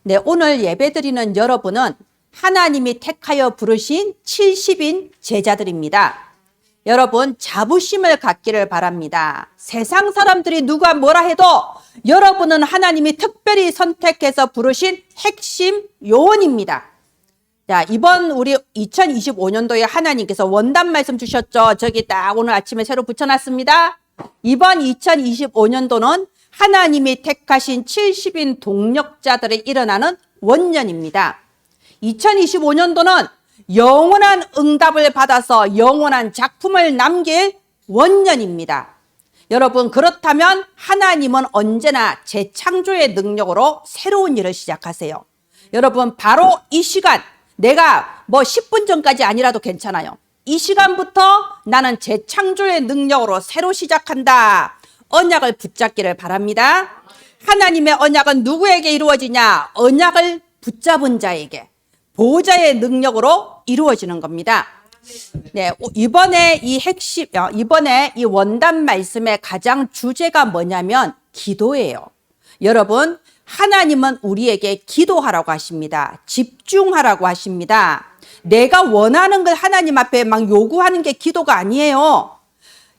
네, 오늘 예배드리는 여러분은 하나님이 택하여 부르신 70인 제자들입니다. 여러분 자부심을 갖기를 바랍니다. 세상 사람들이 누가 뭐라 해도 여러분은 하나님이 특별히 선택해서 부르신 핵심 요원입니다. 자, 이번 우리 2025년도에 하나님께서 원단 말씀 주셨죠. 저기 딱 오늘 아침에 새로 붙여놨습니다. 이번 2025년도는 하나님이 택하신 70인 동력자들이 일어나는 원년입니다. 2025년도는 영원한 응답을 받아서 영원한 작품을 남길 원년입니다. 여러분, 그렇다면 하나님은 언제나 재창조의 능력으로 새로운 일을 시작하세요. 여러분, 바로 이 시간, 내가 10분 전까지 아니라도 괜찮아요. 이 시간부터 나는 재창조의 능력으로 새로 시작한다. 언약을 붙잡기를 바랍니다. 하나님의 언약은 누구에게 이루어지냐? 언약을 붙잡은 자에게 보호자의 능력으로 이루어지는 겁니다. 네, 이번에 이 원단 말씀의 가장 주제가 뭐냐면 기도예요. 여러분, 하나님은 우리에게 기도하라고 하십니다. 집중하라고 하십니다. 내가 원하는 걸 하나님 앞에 막 요구하는 게 기도가 아니에요.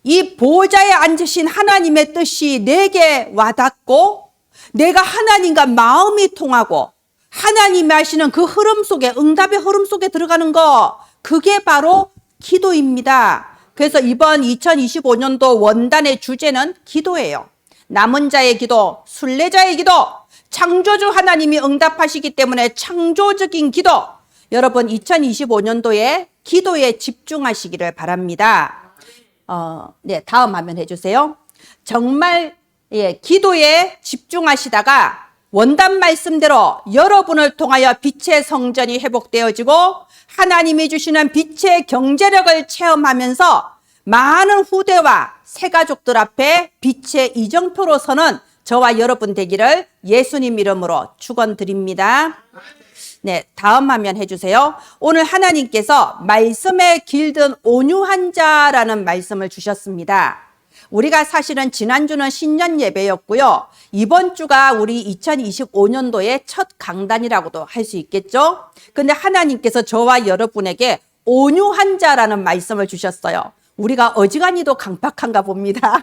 이 보호자에 앉으신 하나님의 뜻이 내게 와닿고 내가 하나님과 마음이 통하고 하나님이 하시는 그 흐름 속에, 응답의 흐름 속에 들어가는 거, 그게 바로 기도입니다. 그래서 이번 2025년도 원단의 주제는 기도예요. 남은 자의 기도, 순례자의 기도, 창조주 하나님이 응답하시기 때문에 창조적인 기도. 여러분 2025년도에 기도에 집중하시기를 바랍니다. 네, 다음 화면 해주세요. 정말 기도에 집중하시다가 원단 말씀대로 여러분을 통하여 빛의 성전이 회복되어지고 하나님이 주시는 빛의 경제력을 체험하면서 많은 후대와 새가족들 앞에 빛의 이정표로 서는 저와 여러분 되기를 예수님 이름으로 축원드립니다. 네, 다음 화면 해주세요. 오늘 하나님께서 말씀에 길든 온유한 자라는 말씀을 주셨습니다. 우리가 사실은 지난주는 신년 예배였고요. 이번 주가 우리 2025년도의 첫 강단이라고도 할 수 있겠죠. 근데 하나님께서 저와 여러분에게 온유한 자라는 말씀을 주셨어요. 우리가 어지간히도 강팍한가 봅니다.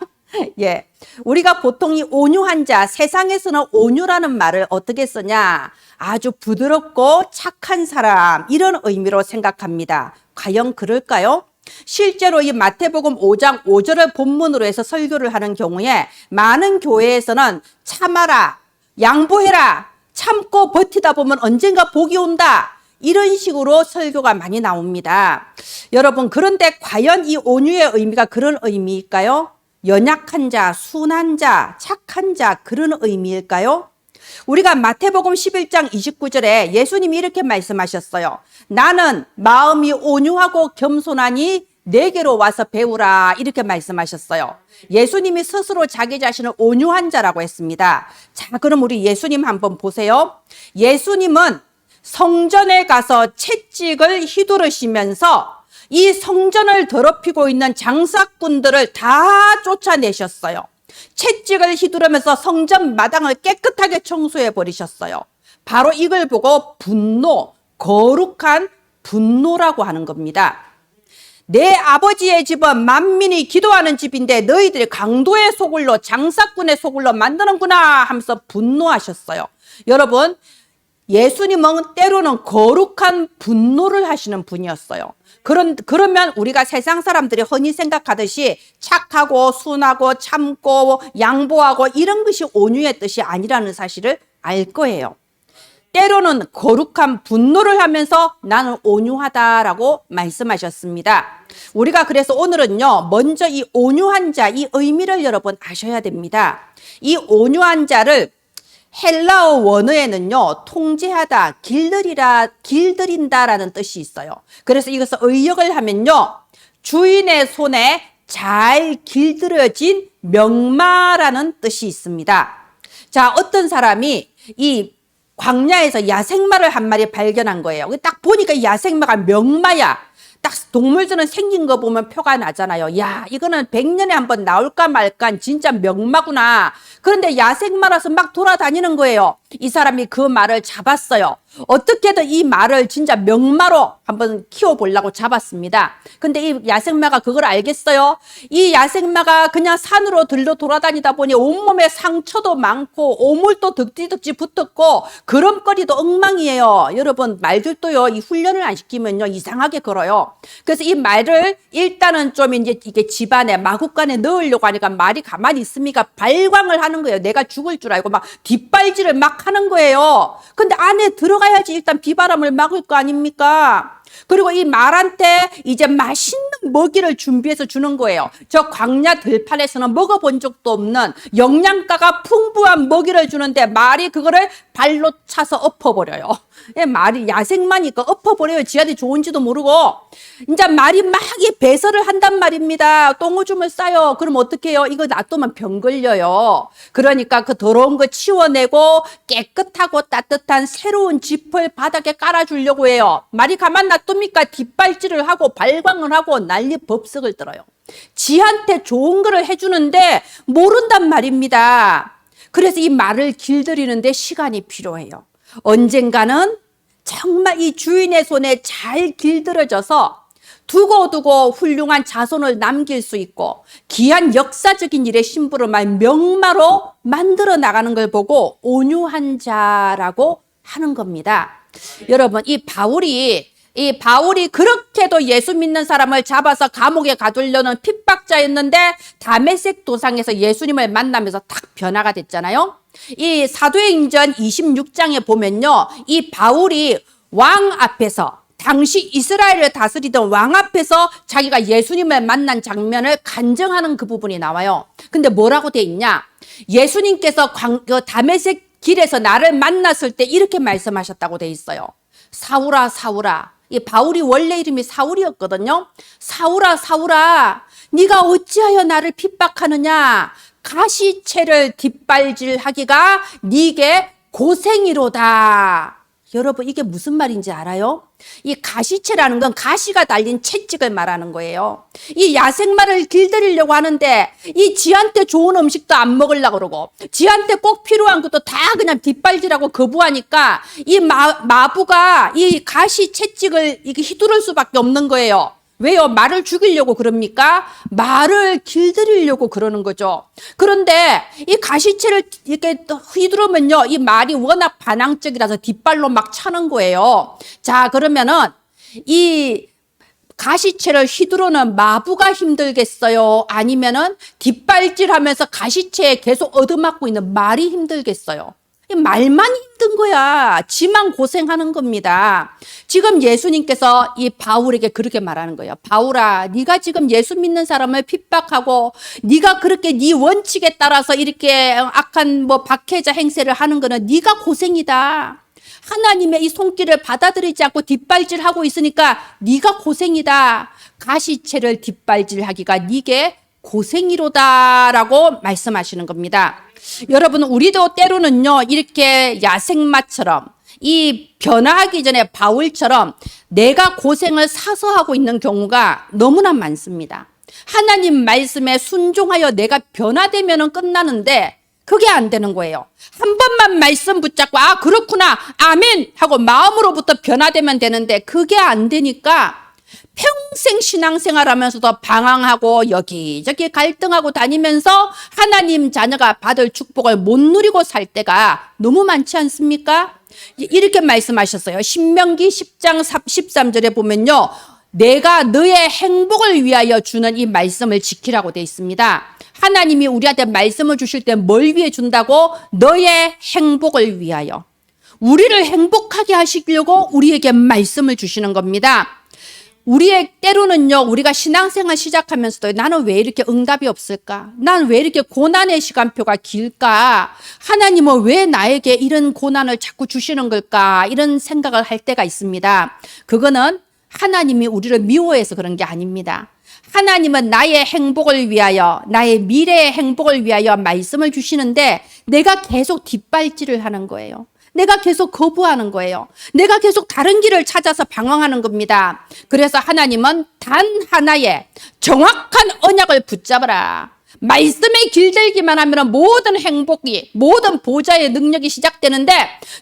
예, 우리가 보통 이 온유한 자, 세상에서는 온유라는 말을 어떻게 쓰냐? 아주 부드럽고 착한 사람, 이런 의미로 생각합니다. 과연 그럴까요? 실제로 이 마태복음 5장 5절을 본문으로 해서 설교를 하는 경우에 많은 교회에서는 참아라, 양보해라, 참고 버티다 보면 언젠가 복이 온다, 이런 식으로 설교가 많이 나옵니다. 여러분, 그런데 과연 이 온유의 의미가 그런 의미일까요? 연약한 자, 순한 자, 착한 자, 그런 의미일까요? 우리가 마태복음 11장 29절에 예수님이 이렇게 말씀하셨어요. 나는 마음이 온유하고 겸손하니 내게로 와서 배우라, 이렇게 말씀하셨어요. 예수님이 스스로 자기 자신을 온유한 자라고 했습니다. 자, 그럼 우리 예수님 한번 보세요. 예수님은 성전에 가서 채찍을 휘두르시면서 이 성전을 더럽히고 있는 장사꾼들을 다 쫓아내셨어요. 채찍을 휘두르면서 성전 마당을 깨끗하게 청소해 버리셨어요. 바로 이걸 보고 분노, 거룩한 분노라고 하는 겁니다. 내 아버지의 집은 만민이 기도하는 집인데 너희들이 강도의 소굴로, 장사꾼의 소굴로 만드는구나 하면서 분노하셨어요. 여러분, 예수님은 때로는 거룩한 분노를 하시는 분이었어요. 그러면 우리가 세상 사람들이 흔히 생각하듯이 착하고 순하고 참고 양보하고 이런 것이 온유의 뜻이 아니라는 사실을 알 거예요. 때로는 거룩한 분노를 하면서 나는 온유하다라고 말씀하셨습니다. 우리가 그래서 오늘은요, 먼저 이 온유한 자, 이 의미를 여러분 아셔야 됩니다. 이 온유한 자를 헬라어 원어에는요, 통제하다, 길들인다라는 뜻이 있어요. 그래서 이것을 의역을 하면요, 주인의 손에 잘 길들여진 명마라는 뜻이 있습니다. 자, 어떤 사람이 이 광야에서 야생마를 한 마리 발견한 거예요. 딱 보니까 야생마가 명마야. 딱 동물들은 생긴 거 보면 표가 나잖아요. 야, 이거는 100년에 한번 나올까 말까 진짜 명마구나. 그런데 야생마라서 막 돌아다니는 거예요. 이 사람이 그 말을 잡았어요. 어떻게든 이 말을 진짜 명마로 한번 키워보려고 잡았습니다. 근데 이 야생마가 그걸 알겠어요? 이 야생마가 그냥 산으로 들러 돌아다니다 보니 온몸에 상처도 많고 오물도 덕지덕지 붙었고 걸음걸이도 엉망이에요. 여러분, 말들도요, 이 훈련을 안 시키면요, 이상하게 걸어요. 그래서 이 말을 일단은 좀 이제 이게 집안에 마구간에 넣으려고 하니까 말이 가만히 있습니까? 발광을 하는 거예요. 내가 죽을 줄 알고 막 뒷발질을 막 하는 거예요. 근데 안에 들어가야지 일단 비바람을 막을 거 아닙니까? 그리고 이 말한테 이제 맛있는 먹이를 준비해서 주는 거예요. 저 광야 들판에서는 먹어본 적도 없는 영양가가 풍부한 먹이를 주는데 말이 그거를 발로 차서 엎어버려요. 말이 야생마니까 엎어버려요. 지한테 좋은지도 모르고. 이제 말이 막 배설을 한단 말입니다. 똥오줌을 싸요. 그럼 어떻게 해요? 이거 놔두면 병 걸려요. 그러니까 그 더러운 거 치워내고 깨끗하고 따뜻한 새로운 짚을 바닥에 깔아주려고 해요. 말이 가만 놔둡니까? 뒷발질을 하고 발광을 하고 난리 법석을 떨어요. 지한테 좋은 거를 해주는데 모른단 말입니다. 그래서 이 말을 길들이는데 시간이 필요해요. 언젠가는 정말 이 주인의 손에 잘 길들여져서 두고두고 훌륭한 자손을 남길 수 있고 귀한 역사적인 일의 신부를 명마로 만들어 나가는 걸 보고 온유한 자라고 하는 겁니다. 여러분, 이 바울이 그렇게도 예수 믿는 사람을 잡아서 감옥에 가두려는 핍박자였는데 다메섹 도상에서 예수님을 만나면서 딱 변화가 됐잖아요. 이 사도행전 26장에 보면요, 이 바울이 왕 앞에서, 당시 이스라엘을 다스리던 왕 앞에서 자기가 예수님을 만난 장면을 간증하는 그 부분이 나와요. 근데 뭐라고 돼 있냐? 예수님께서 다메섹 길에서 나를 만났을 때 이렇게 말씀하셨다고 돼 있어요. 사울아, 사울아. 이 바울이 원래 이름이 사울이었거든요. 사울아, 사울아, 네가 어찌하여 나를 핍박하느냐? 가시채를 뒷발질하기가 네게 고생이로다. 여러분, 이게 무슨 말인지 알아요? 이 가시채라는 건 가시가 달린 채찍을 말하는 거예요. 이 야생마를 길들이려고 하는데 이 지한테 좋은 음식도 안 먹으려고 그러고 지한테 꼭 필요한 것도 다 그냥 뒷발질하고 거부하니까 이 마부가 이 가시 채찍을 이렇게 휘두를 수밖에 없는 거예요. 왜요? 말을 죽이려고 그럽니까? 말을 길들이려고 그러는 거죠. 그런데 이 가시채를 이렇게 휘두르면요, 이 말이 워낙 반항적이라서 뒷발로 막 차는 거예요. 자, 그러면은 이 가시채를 휘두르는 마부가 힘들겠어요? 아니면은 뒷발질하면서 가시채에 계속 얻어맞고 있는 말이 힘들겠어요? 말만 힘든 거야. 지만 고생하는 겁니다. 지금 예수님께서 이 바울에게 그렇게 말하는 거예요. 바울아, 네가 지금 예수 믿는 사람을 핍박하고 네가 그렇게 네 원칙에 따라서 이렇게 악한 박해자 행세를 하는 거는 네가 고생이다. 하나님의 이 손길을 받아들이지 않고 뒷발질하고 있으니까 네가 고생이다. 가시채를 뒷발질하기가 네게 고생이로다라고 말씀하시는 겁니다. 여러분, 우리도 때로는요, 이렇게 야생마처럼 이 변화하기 전에 바울처럼 내가 고생을 사서 하고 있는 경우가 너무나 많습니다. 하나님 말씀에 순종하여 내가 변화되면 끝나는데 그게 안 되는 거예요. 한 번만 말씀 붙잡고 아, 그렇구나, 아멘 하고 마음으로부터 변화되면 되는데 그게 안 되니까 평생 신앙생활하면서도 방황하고 여기저기 갈등하고 다니면서 하나님 자녀가 받을 축복을 못 누리고 살 때가 너무 많지 않습니까? 이렇게 말씀하셨어요. 신명기 10장 13절에 보면요, 내가 너의 행복을 위하여 주는 이 말씀을 지키라고 되어 있습니다. 하나님이 우리한테 말씀을 주실 때 뭘 위해 준다고? 너의 행복을 위하여. 우리를 행복하게 하시려고 우리에게 말씀을 주시는 겁니다. 우리의 때로는요, 우리가 신앙생활 시작하면서도 나는 왜 이렇게 응답이 없을까? 난 왜 이렇게 고난의 시간표가 길까? 하나님은 왜 나에게 이런 고난을 자꾸 주시는 걸까? 이런 생각을 할 때가 있습니다. 그거는 하나님이 우리를 미워해서 그런 게 아닙니다. 하나님은 나의 행복을 위하여, 나의 미래의 행복을 위하여 말씀을 주시는데 내가 계속 뒷발질을 하는 거예요. 내가 계속 거부하는 거예요. 내가 계속 다른 길을 찾아서 방황하는 겁니다. 그래서 하나님은 단 하나의 정확한 언약을 붙잡아라. 말씀에 길들기만 하면 모든 행복이, 모든 보좌의 능력이 시작되는데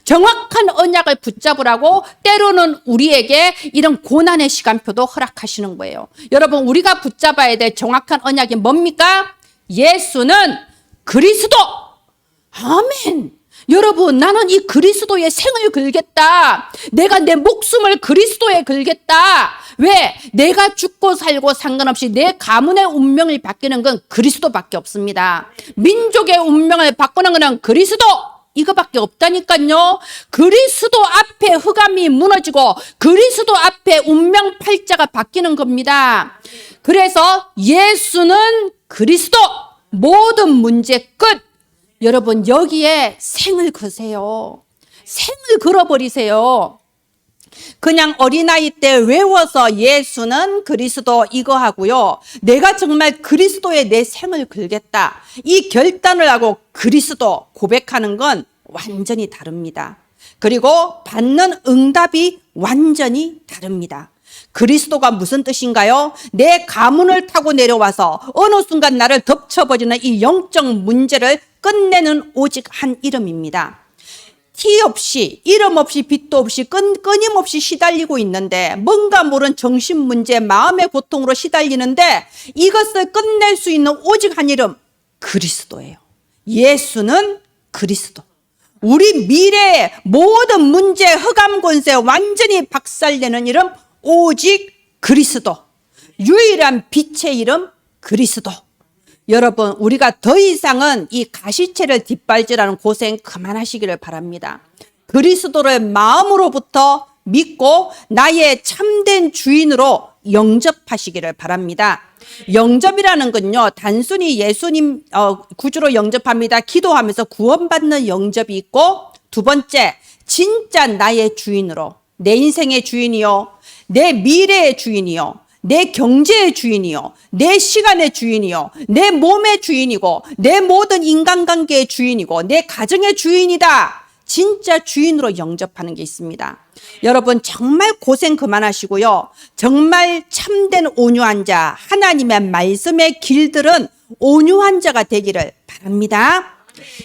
정확한 언약을 붙잡으라고 때로는 우리에게 이런 고난의 시간표도 허락하시는 거예요. 여러분, 우리가 붙잡아야 될 정확한 언약이 뭡니까? 예수는 그리스도. 아멘. 여러분, 나는 이 그리스도의 생을 걸겠다. 내가 내 목숨을 그리스도에 걸겠다. 왜? 내가 죽고 살고 상관없이 내 가문의 운명을 바뀌는 건 그리스도밖에 없습니다. 민족의 운명을 바꾸는 것은 그리스도. 이거밖에 없다니까요. 그리스도 앞에 흑암이 무너지고 그리스도 앞에 운명 팔자가 바뀌는 겁니다. 그래서 예수는 그리스도. 모든 문제 끝. 여러분, 여기에 생을 거세요. 생을 걸어버리세요. 그냥 어린아이 때 외워서 예수는 그리스도 이거 하고요. 내가 정말 그리스도에 내 생을 걸겠다. 이 결단을 하고 그리스도 고백하는 건 완전히 다릅니다. 그리고 받는 응답이 완전히 다릅니다. 그리스도가 무슨 뜻인가요? 내 가문을 타고 내려와서 어느 순간 나를 덮쳐버리는 이 영적 문제를 끝내는 오직 한 이름입니다. 티 없이, 이름 없이, 빛도 없이 끊임없이 시달리고 있는데 뭔가 모른 정신 문제, 마음의 고통으로 시달리는데 이것을 끝낼 수 있는 오직 한 이름, 그리스도예요. 예수는 그리스도. 우리 미래의 모든 문제, 흑암 권세 완전히 박살내는 이름, 오직 그리스도. 유일한 빛의 이름, 그리스도. 여러분, 우리가 더 이상은 이 가시채를 뒷발질하는 고생 그만하시기를 바랍니다. 그리스도를 마음으로부터 믿고 나의 참된 주인으로 영접하시기를 바랍니다. 영접이라는 건요, 단순히 예수님 구주로 영접합니다. 기도하면서 구원받는 영접이 있고, 두 번째, 진짜 나의 주인으로, 내 인생의 주인이요, 내 미래의 주인이요, 내 경제의 주인이요, 내 시간의 주인이요, 내 몸의 주인이고, 내 모든 인간관계의 주인이고, 내 가정의 주인이다. 진짜 주인으로 영접하는 게 있습니다. 여러분, 정말 고생 그만하시고요. 정말 참된 온유한 자, 하나님의 말씀의 길들은 온유한 자가 되기를 바랍니다.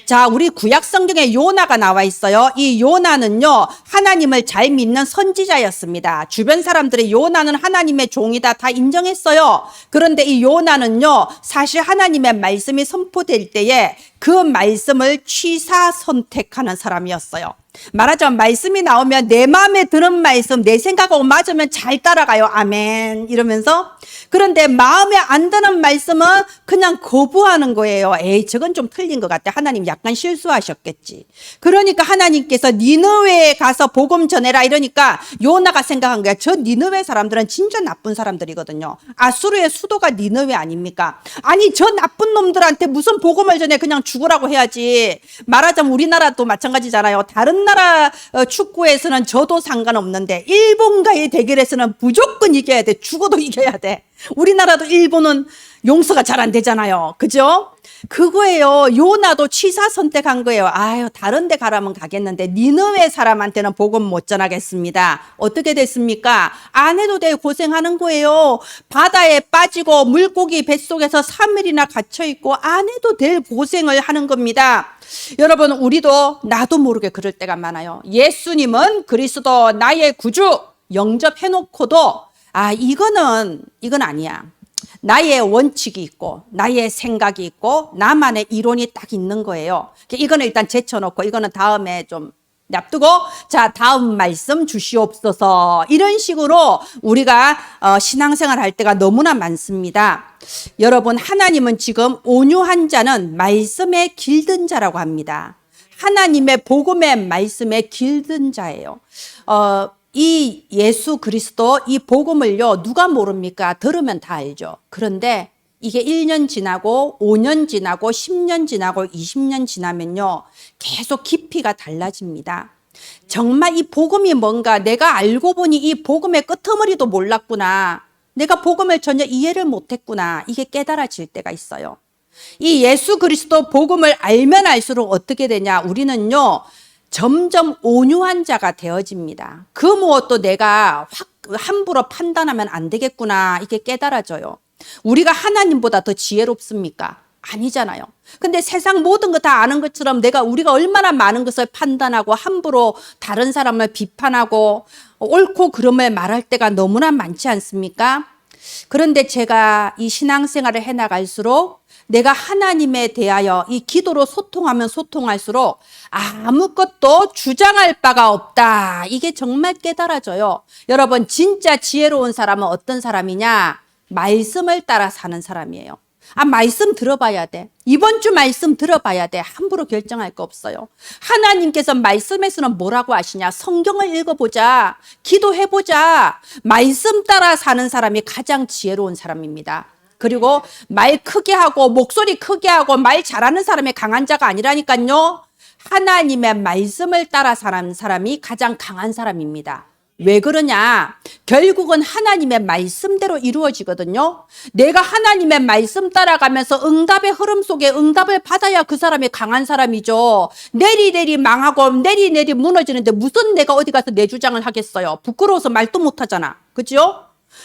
자, 우리 구약 성경에 요나가 나와 있어요. 이 요나는요, 하나님을 잘 믿는 선지자였습니다. 주변 사람들이 요나는 하나님의 종이다 다 인정했어요. 그런데 이 요나는요, 사실 하나님의 말씀이 선포될 때에 그 말씀을 취사 선택하는 사람이었어요. 말하자면 말씀이 나오면 내 마음에 드는 말씀, 내 생각하고 맞으면 잘 따라가요. 아멘 이러면서. 그런데 마음에 안 드는 말씀은 그냥 거부하는 거예요. 에이, 저건 좀 틀린 것 같아. 하나님 약간 실수하셨겠지. 그러니까 하나님께서 니느웨에 가서 복음 전해라 이러니까 요나가 생각한 거야. 저 니느웨 사람들은 진짜 나쁜 사람들이거든요. 아수르의 수도가 니느웨 아닙니까? 아니, 저 나쁜 놈들한테 무슨 복음을 전해. 그냥 죽으라고 해야지. 말하자면 우리나라도 마찬가지잖아요. 다른 나라 축구에서는 져도 상관없는데 일본과의 대결에서는 무조건 이겨야 돼. 죽어도 이겨야 돼. 우리나라도 일본은 용서가 잘 안 되잖아요. 그죠? 그거예요. 요나도 취사 선택한 거예요. 아유, 다른 데 가라면 가겠는데 니느웨 사람한테는 복음 못 전하겠습니다. 어떻게 됐습니까? 안 해도 돼. 고생하는 거예요. 바다에 빠지고 물고기 뱃속에서 3일이나 갇혀있고 안 해도 될 고생을 하는 겁니다. 여러분, 우리도 나도 모르게 그럴 때가 많아요. 예수님은 그리스도 나의 구주 영접해놓고도 이건 아니야. 나의 원칙이 있고 나의 생각이 있고 나만의 이론이 딱 있는 거예요. 이거는 일단 제쳐놓고 이거는 다음에 좀 냅두고, 자, 다음 말씀 주시옵소서. 이런 식으로 우리가 신앙생활 할 때가 너무나 많습니다. 여러분, 하나님은 지금 온유한 자는 말씀에 길든 자라고 합니다. 하나님의 복음의 말씀에 길든 자예요. 이 예수 그리스도 이 복음을요, 누가 모릅니까? 들으면 다 알죠. 그런데 이게 1년 지나고 5년 지나고 10년 지나고 20년 지나면요, 계속 깊이가 달라집니다. 정말 이 복음이 뭔가 내가 알고 보니 이 복음의 끄트머리도 몰랐구나. 내가 복음을 전혀 이해를 못했구나. 이게 깨달아질 때가 있어요. 이 예수 그리스도 복음을 알면 알수록 어떻게 되냐? 우리는요, 점점 온유한 자가 되어집니다. 그 무엇도 내가 확 함부로 판단하면 안 되겠구나. 이게 깨달아져요. 우리가 하나님보다 더 지혜롭습니까? 아니잖아요. 근데 세상 모든 거 다 아는 것처럼 우리가 얼마나 많은 것을 판단하고 함부로 다른 사람을 비판하고 옳고 그름을 말할 때가 너무나 많지 않습니까? 그런데 제가 이 신앙생활을 해나갈수록 내가 하나님에 대하여 이 기도로 소통하면 소통할수록 아무것도 주장할 바가 없다. 이게 정말 깨달아져요. 여러분, 진짜 지혜로운 사람은 어떤 사람이냐? 말씀을 따라 사는 사람이에요. 말씀 들어봐야 돼. 이번 주 말씀 들어봐야 돼. 함부로 결정할 거 없어요. 하나님께서 말씀에서는 뭐라고 하시냐? 성경을 읽어보자. 기도해보자. 말씀 따라 사는 사람이 가장 지혜로운 사람입니다. 그리고 말 크게 하고 목소리 크게 하고 말 잘하는 사람이 강한 자가 아니라니까요. 하나님의 말씀을 따라 사는 사람이 가장 강한 사람입니다. 왜 그러냐? 결국은 하나님의 말씀대로 이루어지거든요. 내가 하나님의 말씀 따라가면서 응답의 흐름 속에 응답을 받아야 그 사람이 강한 사람이죠. 내리내리 망하고 내리내리 무너지는데 무슨 내가 어디 가서 내 주장을 하겠어요. 부끄러워서 말도 못하잖아. 그죠?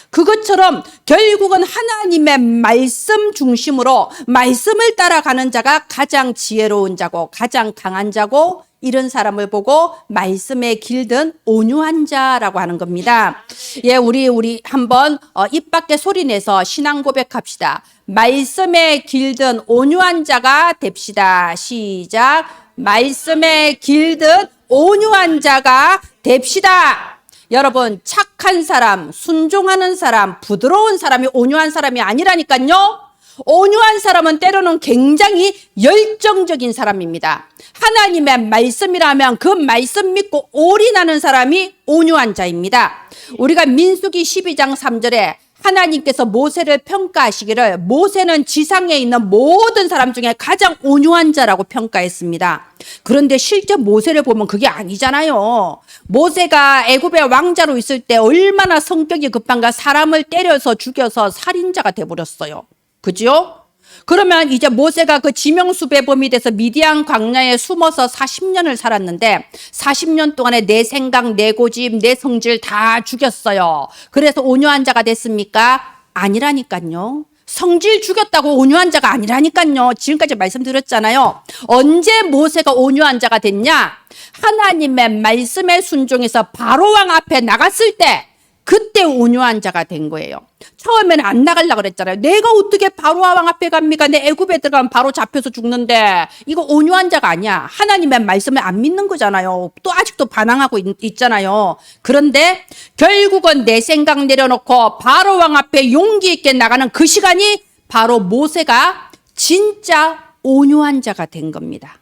그것처럼 결국은 하나님의 말씀 중심으로 말씀을 따라가는 자가 가장 지혜로운 자고 가장 강한 자고, 이런 사람을 보고 말씀에 길든 온유한 자라고 하는 겁니다. 예, 우리 한번 입 밖에 소리 내서 신앙 고백합시다. 말씀에 길든 온유한 자가 됩시다. 시작. 말씀에 길든 온유한 자가 됩시다. 여러분, 착한 사람, 순종하는 사람, 부드러운 사람이 온유한 사람이 아니라니까요. 온유한 사람은 때로는 굉장히 열정적인 사람입니다. 하나님의 말씀이라면 그 말씀 믿고 올인하는 사람이 온유한 자입니다. 우리가 민수기 12장 3절에 하나님께서 모세를 평가하시기를 모세는 지상에 있는 모든 사람 중에 가장 온유한 자라고 평가했습니다. 그런데 실제 모세를 보면 그게 아니잖아요. 모세가 애굽의 왕자로 있을 때 얼마나 성격이 급한가. 사람을 때려서 죽여서 살인자가 돼버렸어요. 그죠? 그러면 이제 모세가 그 지명수배범이 돼서 미디안 광야에 숨어서 40년을 살았는데 40년 동안에 내 생각, 내 고집, 내 성질 다 죽였어요. 그래서 온유한 자가 됐습니까? 아니라니까요. 성질 죽였다고 온유한 자가 아니라니까요. 지금까지 말씀드렸잖아요. 언제 모세가 온유한 자가 됐냐? 하나님의 말씀에 순종해서 바로왕 앞에 나갔을 때 그때 온유한 자가 된 거예요. 처음에는 안 나가려고 그랬잖아요. 내가 어떻게 바로왕 앞에 갑니까? 내 애굽에 들어가면 바로 잡혀서 죽는데. 이거 온유한 자가 아니야. 하나님의 말씀을 안 믿는 거잖아요. 또 아직도 반항하고 있잖아요. 그런데 결국은 내 생각 내려놓고 바로왕 앞에 용기 있게 나가는 그 시간이 바로 모세가 진짜 온유한 자가 된 겁니다.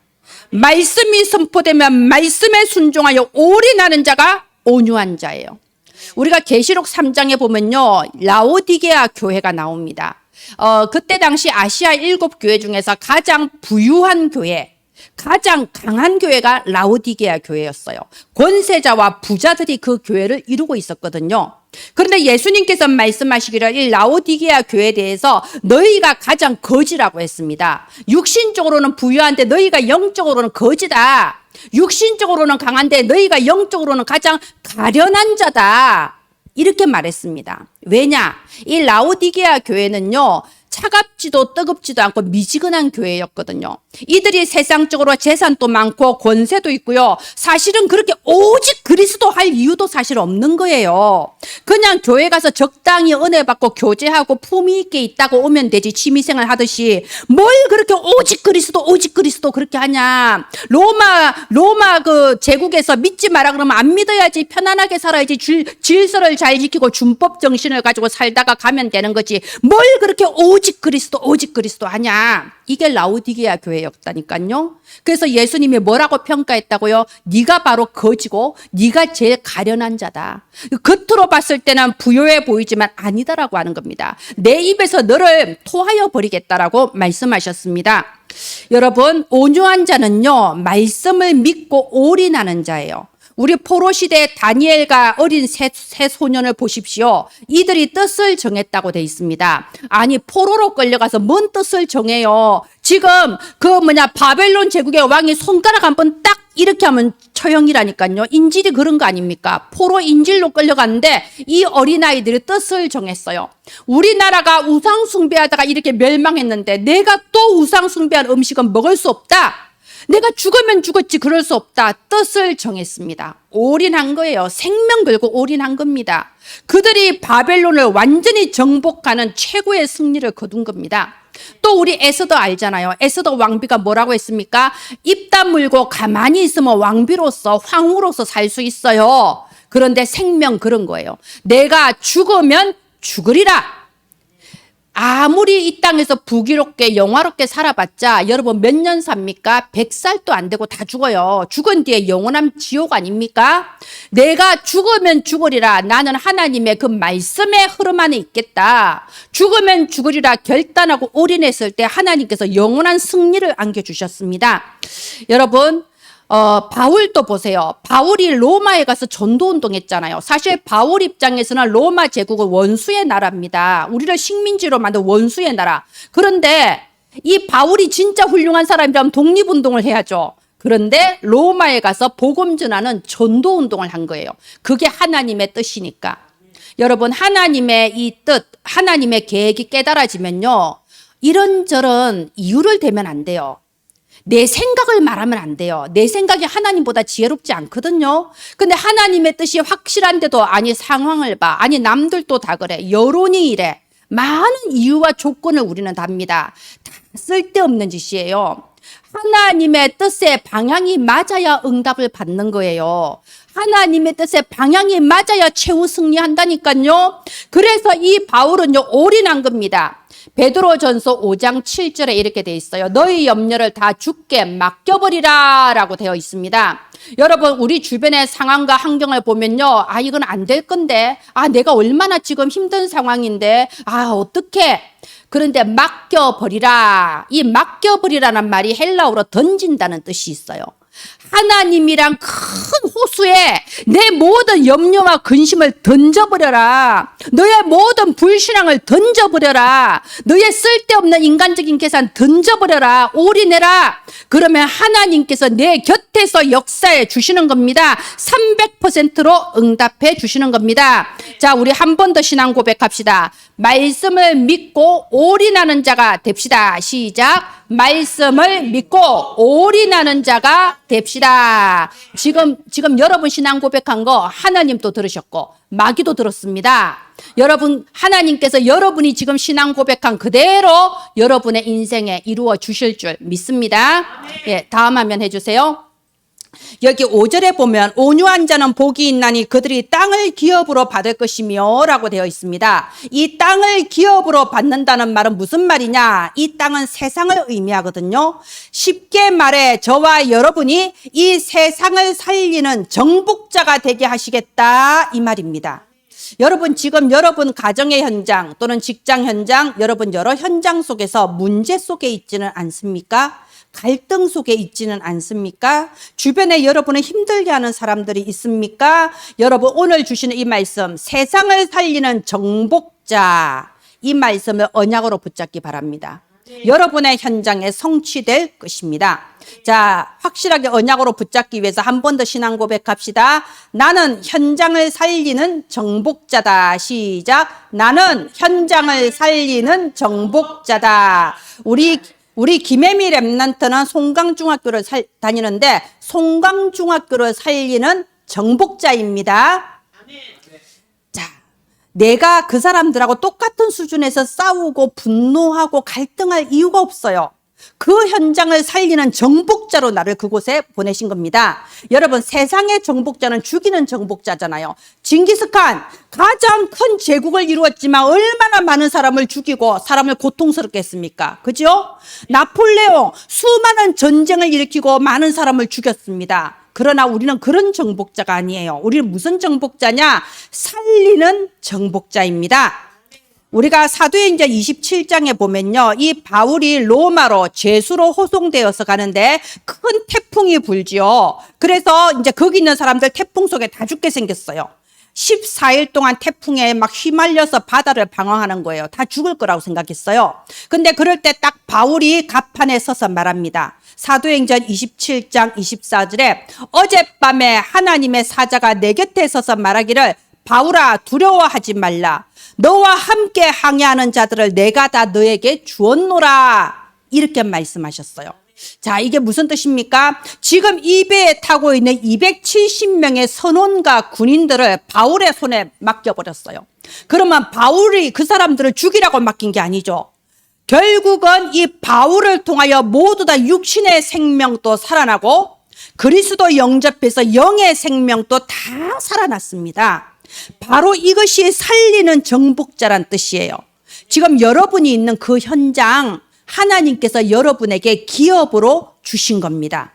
말씀이 선포되면 말씀에 순종하여 올인하는 자가 온유한 자예요. 우리가 계시록 3장에 보면요, 라오디게아 교회가 나옵니다. 그때 당시 아시아 7교회 중에서 가장 부유한 교회, 가장 강한 교회가 라오디게아 교회였어요. 권세자와 부자들이 그 교회를 이루고 있었거든요. 그런데 예수님께서 말씀하시기를 이 라오디게아 교회에 대해서 너희가 가장 거지라고 했습니다. 육신적으로는 부유한데 너희가 영적으로는 거지다. 육신적으로는 강한데 너희가 영적으로는 가장 가련한 자다. 이렇게 말했습니다. 왜냐? 이 라오디게아 교회는요, 차갑지도 뜨겁지도 않고 미지근한 교회였거든요. 이들이 세상적으로 재산도 많고 권세도 있고요. 사실은 그렇게 오직 그리스도 할 이유도 사실 없는 거예요. 그냥 교회 가서 적당히 은혜 받고 교제하고 품위 있게 있다고 오면 되지, 취미생활 하듯이. 뭘 그렇게 오직 그리스도 그렇게 하냐. 로마 그 제국에서 믿지 마라 그러면 안 믿어야지. 편안하게 살아야지. 질서를 잘 지키고 준법 정신을 가지고 살다가 가면 되는 거지. 뭘 그렇게 오직 그리스도 하냐. 이게 라오디게아 교회였다니까요. 그래서 예수님이 뭐라고 평가했다고요? 네가 바로 거지고 네가 제일 가련한 자다. 겉으로 봤을 때는 부유해 보이지만 아니다라고 하는 겁니다. 내 입에서 너를 토하여 버리겠다라고 말씀하셨습니다. 여러분, 온유한 자는요, 말씀을 믿고 올인하는 자예요. 우리 포로 시대 다니엘과 어린 새 소년을 보십시오. 이들이 뜻을 정했다고 돼 있습니다. 아니, 포로로 끌려가서 뭔 뜻을 정해요? 지금 바벨론 제국의 왕이 손가락 한번 딱 이렇게 하면 처형이라니까요. 인질이 그런 거 아닙니까? 포로 인질로 끌려갔는데 이 어린아이들이 뜻을 정했어요. 우리나라가 우상 숭배하다가 이렇게 멸망했는데 내가 또 우상 숭배한 음식은 먹을 수 없다. 내가 죽으면 죽었지 그럴 수 없다. 뜻을 정했습니다. 올인한 거예요. 생명 걸고 올인한 겁니다. 그들이 바벨론을 완전히 정복하는 최고의 승리를 거둔 겁니다. 또 우리 에스더 알잖아요. 에스더 왕비가 뭐라고 했습니까? 입 다물고 가만히 있으면 왕비로서 황후로서 살 수 있어요. 그런데 생명 그런 거예요. 내가 죽으면 죽으리라. 아무리 이 땅에서 부귀롭게 영화롭게 살아봤자 여러분 몇 년 삽니까? 100살도 안 되고 다 죽어요. 죽은 뒤에 영원한 지옥 아닙니까? 내가 죽으면 죽으리라. 나는 하나님의 그 말씀의 흐름 안에 있겠다. 죽으면 죽으리라 결단하고 올인했을 때 하나님께서 영원한 승리를 안겨주셨습니다. 여러분 바울도 보세요. 바울이 로마에 가서 전도운동 했잖아요. 사실 바울 입장에서는 로마 제국은 원수의 나라입니다. 우리를 식민지로 만든 원수의 나라. 그런데 이 바울이 진짜 훌륭한 사람이라면 독립운동을 해야죠. 그런데 로마에 가서 복음 전하는 전도운동을 한 거예요. 그게 하나님의 뜻이니까. 여러분 하나님의 이 뜻, 하나님의 계획이 깨달아지면요. 이런저런 이유를 대면 안 돼요. 내 생각을 말하면 안 돼요. 내 생각이 하나님보다 지혜롭지 않거든요. 근데 하나님의 뜻이 확실한데도 아니 상황을 봐. 아니 남들도 다 그래. 여론이 이래. 많은 이유와 조건을 우리는 답니다. 다 쓸데없는 짓이에요. 하나님의 뜻의 방향이 맞아야 응답을 받는 거예요. 하나님의 뜻의 방향이 맞아야 최후 승리한다니까요. 그래서 이 바울은요 올인한 겁니다. 베드로전서 5장 7절에 이렇게 돼 있어요. 너희 염려를 다 주께 맡겨버리라 라고 되어 있습니다. 여러분 우리 주변의 상황과 환경을 보면요. 아 이건 안 될 건데. 아 내가 얼마나 지금 힘든 상황인데. 아 어떡해. 그런데 맡겨버리라. 이 맡겨버리라는 말이 헬라어로 던진다는 뜻이 있어요. 하나님이란 큰 호수에 내 모든 염려와 근심을 던져버려라. 너의 모든 불신앙을 던져버려라. 너의 쓸데없는 인간적인 계산 던져버려라. 올인해라. 그러면 하나님께서 내 곁에서 역사해 주시는 겁니다. 300%로 응답해 주시는 겁니다. 자, 우리 한 번 더 신앙 고백합시다. 말씀을 믿고 올인하는 자가 됩시다. 시작. 말씀을 믿고 올인하는 자가 됩시다. 지금 여러분 신앙 고백한 거 하나님도 들으셨고 마귀도 들었습니다. 여러분 하나님께서 여러분이 지금 신앙 고백한 그대로 여러분의 인생에 이루어 주실 줄 믿습니다. 예, 다음 화면 해주세요. 여기 5절에 보면 온유한 자는 복이 있나니 그들이 땅을 기업으로 받을 것이며 라고 되어 있습니다. 이 땅을 기업으로 받는다는 말은 무슨 말이냐? 이 땅은 세상을 의미하거든요. 쉽게 말해 저와 여러분이 이 세상을 살리는 정복자가 되게 하시겠다 이 말입니다. 여러분 지금 여러분 가정의 현장 또는 직장 현장 여러분 여러 현장 속에서 문제 속에 있지는 않습니까? 갈등 속에 있지는 않습니까? 주변에 여러분을 힘들게 하는 사람들이 있습니까? 여러분 오늘 주시는 이 말씀 세상을 살리는 정복자 이 말씀을 언약으로 붙잡기 바랍니다. 여러분의 현장에 성취될 것입니다. 자, 확실하게 언약으로 붙잡기 위해서 한 번 더 신앙 고백합시다. 나는 현장을 살리는 정복자다. 시작. 나는 현장을 살리는 정복자다. 우리 김혜미 랩런트는 송강중학교를 다니는데 송강중학교를 살리는 정복자입니다. 자, 내가 그 사람들하고 똑같은 수준에서 싸우고 분노하고 갈등할 이유가 없어요. 그 현장을 살리는 정복자로 나를 그곳에 보내신 겁니다. 여러분 세상의 정복자는 죽이는 정복자잖아요. 징기스칸 가장 큰 제국을 이루었지만 얼마나 많은 사람을 죽이고 사람을 고통스럽게 했습니까? 그죠? 나폴레옹 수많은 전쟁을 일으키고 많은 사람을 죽였습니다. 그러나 우리는 그런 정복자가 아니에요. 우리는 무슨 정복자냐? 살리는 정복자입니다. 우리가 사도행전 27장에 보면요. 이 바울이 로마로 죄수로 호송되어서 가는데 큰 태풍이 불지요. 그래서 이제 거기 있는 사람들 태풍 속에 다 죽게 생겼어요. 14일 동안 태풍에 막 휘말려서 바다를 방황하는 거예요. 다 죽을 거라고 생각했어요. 근데 그럴 때 딱 바울이 갑판에 서서 말합니다. 사도행전 27장 24절에 어젯밤에 하나님의 사자가 내 곁에 서서 말하기를 바울아 두려워하지 말라. 너와 함께 항해하는 자들을 내가 다 너에게 주었노라. 이렇게 말씀하셨어요. 자, 이게 무슨 뜻입니까? 지금 이 배에 타고 있는 270명의 선원과 군인들을 바울의 손에 맡겨버렸어요. 그러면 바울이 그 사람들을 죽이라고 맡긴 게 아니죠. 결국은 이 바울을 통하여 모두 다 육신의 생명도 살아나고 그리스도 영접해서 영의 생명도 다 살아났습니다. 바로 이것이 살리는 정복자란 뜻이에요. 지금 여러분이 있는 그 현장 하나님께서 여러분에게 기업으로 주신 겁니다.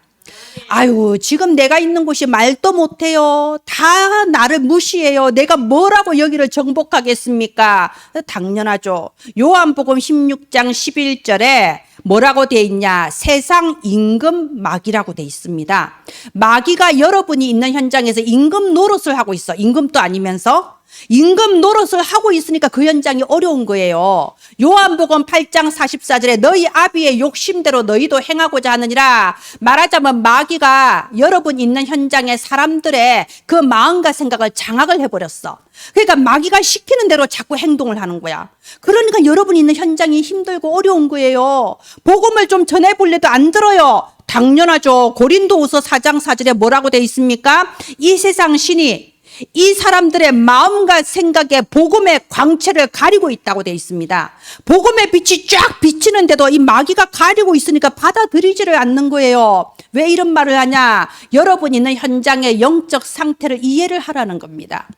아유, 지금 내가 있는 곳이 말도 못해요. 다 나를 무시해요. 내가 뭐라고 여기를 정복하겠습니까? 당연하죠. 요한복음 16장 11절에 뭐라고 돼 있냐? 세상 임금 마귀라고 돼 있습니다. 마귀가 여러분이 있는 현장에서 임금 노릇을 하고 있어. 임금도 아니면서 임금 노릇을 하고 있으니까 그 현장이 어려운 거예요. 요한복음 8장 44절에 너희 아비의 욕심대로 너희도 행하고자 하느니라. 말하자면 마귀가 여러분 있는 현장의 사람들의 그 마음과 생각을 장악을 해버렸어. 그러니까 마귀가 시키는 대로 자꾸 행동을 하는 거야. 그러니까 여러분 있는 현장이 힘들고 어려운 거예요. 복음을 좀 전해볼래도 안 들어요. 당연하죠. 고린도후서 4장 4절에 뭐라고 돼 있습니까? 이 세상 신이 이 사람들의 마음과 생각에 복음의 광채를 가리고 있다고 되어 있습니다. 복음의 빛이 쫙 비치는데도 이 마귀가 가리고 있으니까 받아들이지를 않는 거예요. 왜 이런 말을 하냐? 여러분 있는 현장의 영적 상태를 이해를 하라는 겁니다.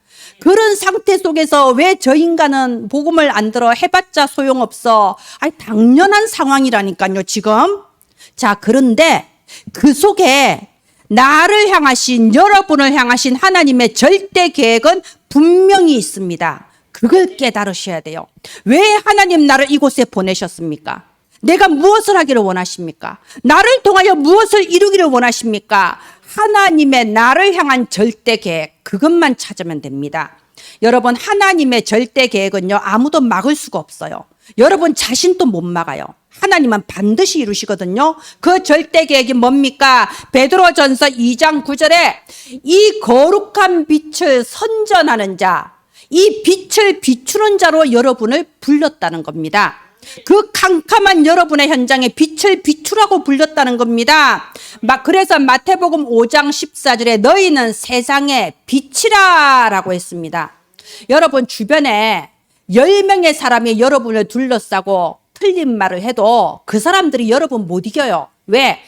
그런 상태 속에서 왜 저 인간은 복음을 안 들어 해봤자 소용없어. 아니, 당연한 상황이라니까요, 지금. 자, 그런데 그 속에 나를 향하신, 여러분을 향하신 하나님의 절대 계획은 분명히 있습니다. 그걸 깨달으셔야 돼요. 왜 하나님 나를 이곳에 보내셨습니까? 내가 무엇을 하기를 원하십니까? 나를 통하여 무엇을 이루기를 원하십니까? 하나님의 나를 향한 절대 계획, 그것만 찾으면 됩니다. 여러분, 하나님의 절대 계획은요, 아무도 막을 수가 없어요. 여러분 자신도 못 막아요. 하나님은 반드시 이루시거든요. 그 절대 계획이 뭡니까? 베드로전서 2장 9절에 이 거룩한 빛을 선전하는 자, 이 빛을 비추는 자로 여러분을 불렀다는 겁니다. 그 캄캄한 여러분의 현장에 빛을 비추라고 불렸다는 겁니다. 그래서 마태복음 5장 14절에 너희는 세상의 빛이라 라고 했습니다. 여러분 주변에 10명의 사람이 여러분을 둘러싸고 틀린 말을 해도 그 사람들이 여러분 못 이겨요. 왜?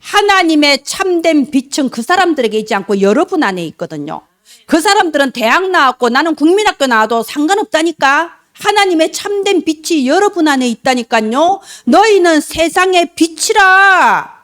하나님의 참된 빛은 그 사람들에게 있지 않고 여러분 안에 있거든요. 그 사람들은 대학 나왔고 나는 국민학교 나와도 상관없다니까. 하나님의 참된 빛이 여러분 안에 있다니까요. 너희는 세상의 빛이라.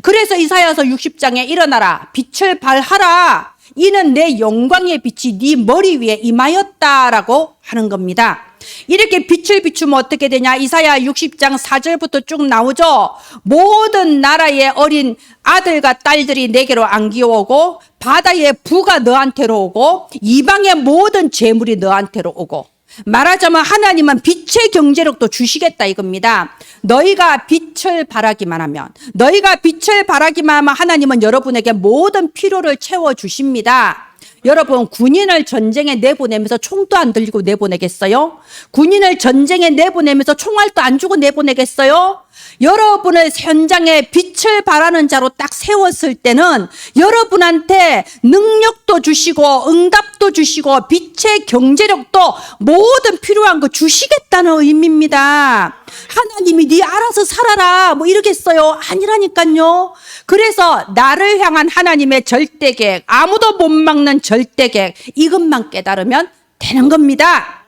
그래서 이사야서 60장에 일어나라. 빛을 발하라. 이는 내 영광의 빛이 네 머리 위에 임하였다라고 하는 겁니다. 이렇게 빛을 비추면 어떻게 되냐? 이사야 60장 4절부터 쭉 나오죠. 모든 나라의 어린 아들과 딸들이 내게로 안기오고 바다의 부가 너한테로 오고 이방의 모든 재물이 너한테로 오고. 말하자면 하나님은 빛의 경제력도 주시겠다 이겁니다. 너희가 빛을 바라기만 하면, 너희가 빛을 바라기만 하면 하나님은 여러분에게 모든 필요를 채워주십니다. 여러분, 군인을 전쟁에 내보내면서 총도 안 들리고 내보내겠어요? 군인을 전쟁에 내보내면서 총알도 안 주고 내보내겠어요? 여러분을 현장에 빛을 발하는 자로 딱 세웠을 때는 여러분한테 능력도 주시고 응답도 주시고 빛의 경제력도 모든 필요한 거 주시겠다는 의미입니다. 하나님이 네 알아서 살아라 뭐 이러겠어요? 아니라니까요. 그래서 나를 향한 하나님의 절대 계획, 아무도 못 막는 절대 계획, 이것만 깨달으면 되는 겁니다.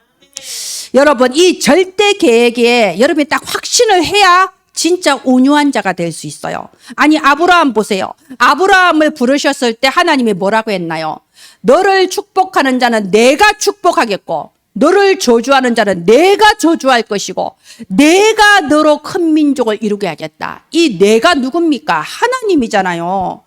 여러분, 이 절대 계획에 여러분이 딱 확신을 해야 진짜 온유한 자가 될 수 있어요. 아니, 아브라함 보세요. 아브라함을 부르셨을 때 하나님이 뭐라고 했나요? 너를 축복하는 자는 내가 축복하겠고 너를 저주하는 자는 내가 저주할 것이고 내가 너로 큰 민족을 이루게 하겠다. 이 내가 누굽니까? 하나님이잖아요.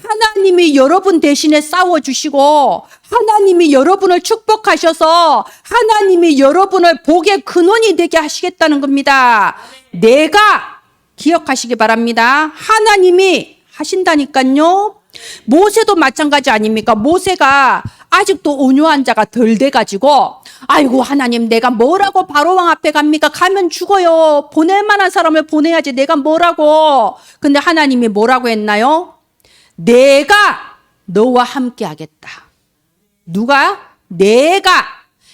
하나님이 여러분 대신에 싸워주시고 하나님이 여러분을 축복하셔서 하나님이 여러분을 복의 근원이 되게 하시겠다는 겁니다. 내가 기억하시기 바랍니다. 하나님이 하신다니까요. 모세도 마찬가지 아닙니까? 모세가 아직도 온유한 자가 덜 돼가지고 아이고 하나님 내가 뭐라고 바로왕 앞에 갑니까? 가면 죽어요. 보낼 만한 사람을 보내야지 내가 뭐라고. 근데 하나님이 뭐라고 했나요? 내가 너와 함께 하겠다. 누가? 내가.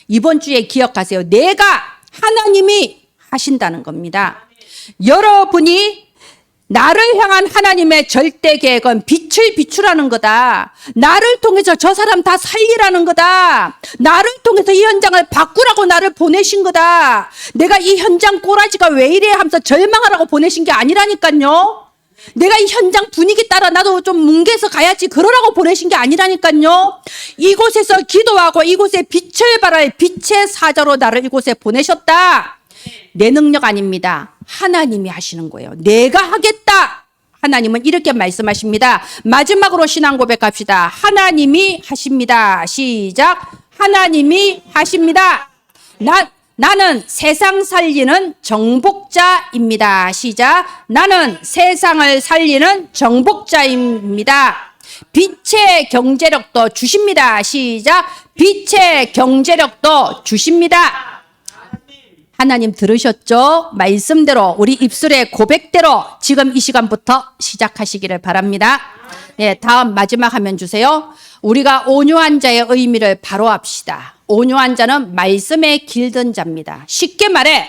이번 주에 기억하세요. 내가 하나님이 하신다는 겁니다. 여러분이 나를 향한 하나님의 절대 계획은 빛을 비추라는 거다. 나를 통해서 저 사람 다 살리라는 거다. 나를 통해서 이 현장을 바꾸라고 나를 보내신 거다. 내가 이 현장 꼬라지가 왜 이래 하면서 절망하라고 보내신 게 아니라니까요. 내가 이 현장 분위기 따라 나도 좀 뭉개서 가야지 그러라고 보내신 게 아니라니까요. 이곳에서 기도하고 이곳에 빛을 발할 빛의 사자로 나를 이곳에 보내셨다. 내 능력 아닙니다. 하나님이 하시는 거예요. 내가 하겠다. 하나님은 이렇게 말씀하십니다. 마지막으로 신앙 고백합시다. 하나님이 하십니다. 시작. 하나님이 하십니다. 나는 세상 살리는 정복자입니다. 시작. 나는 세상을 살리는 정복자입니다. 빛의 경제력도 주십니다. 시작. 빛의 경제력도 주십니다. 하나님 들으셨죠? 말씀대로 우리 입술의 고백대로 지금 이 시간부터 시작하시기를 바랍니다. 네, 다음 마지막 화면 주세요. 우리가 온유한 자의 의미를 바로 합시다. 온유한 자는 말씀에 길든 자입니다. 쉽게 말해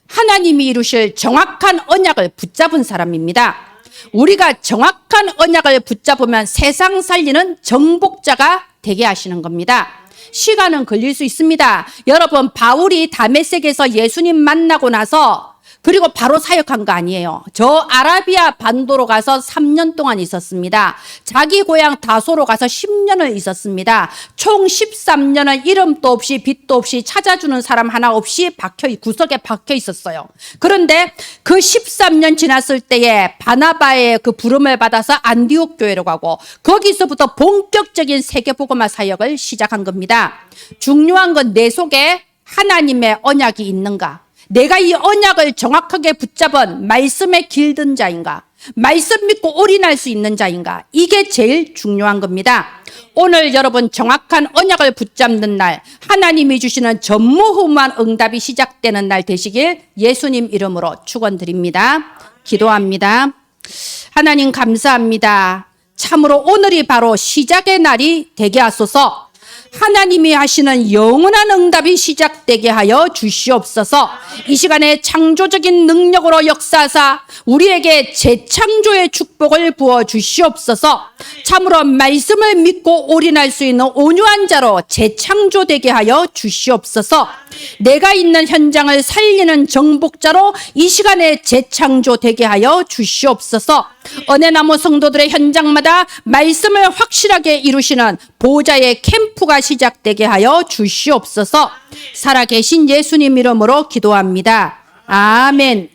하나님이 이루실 정확한 언약을 붙잡은 사람입니다. 우리가 정확한 언약을 붙잡으면 세상 살리는 정복자가 되게 하시는 겁니다. 시간은 걸릴 수 있습니다. 여러분, 바울이 다메섹에서 예수님 만나고 나서 그리고 바로 사역한 거 아니에요. 저 아라비아 반도로 가서 3년 동안 있었습니다. 자기 고향 다소로 가서 10년을 있었습니다. 총 13년을 이름도 없이 빛도 없이 찾아주는 사람 하나 없이 구석에 박혀 있었어요. 그런데 그 13년 지났을 때에 바나바의 그 부름을 받아서 안디옥 교회로 가고 거기서부터 본격적인 세계복음화 사역을 시작한 겁니다. 중요한 건 내 속에 하나님의 언약이 있는가? 내가 이 언약을 정확하게 붙잡은 말씀에 길든 자인가? 말씀 믿고 올인할 수 있는 자인가? 이게 제일 중요한 겁니다. 오늘 여러분 정확한 언약을 붙잡는 날, 하나님이 주시는 전무후무한 응답이 시작되는 날 되시길 예수님 이름으로 축원드립니다. 기도합니다. 하나님 감사합니다. 참으로 오늘이 바로 시작의 날이 되게 하소서. 하나님이 하시는 영원한 응답이 시작되게 하여 주시옵소서. 이 시간에 창조적인 능력으로 역사하사 우리에게 재창조의 축복을 부어 주시옵소서. 참으로 말씀을 믿고 올인할 수 있는 온유한 자로 재창조되게 하여 주시옵소서. 내가 있는 현장을 살리는 정복자로 이 시간에 재창조되게 하여 주시옵소서. 은혜나무 성도들의 현장마다 말씀을 확실하게 이루시는 보호자의 캠프가 시작되게 하여 주시옵소서. 살아계신 예수님 이름으로 기도합니다. 아멘.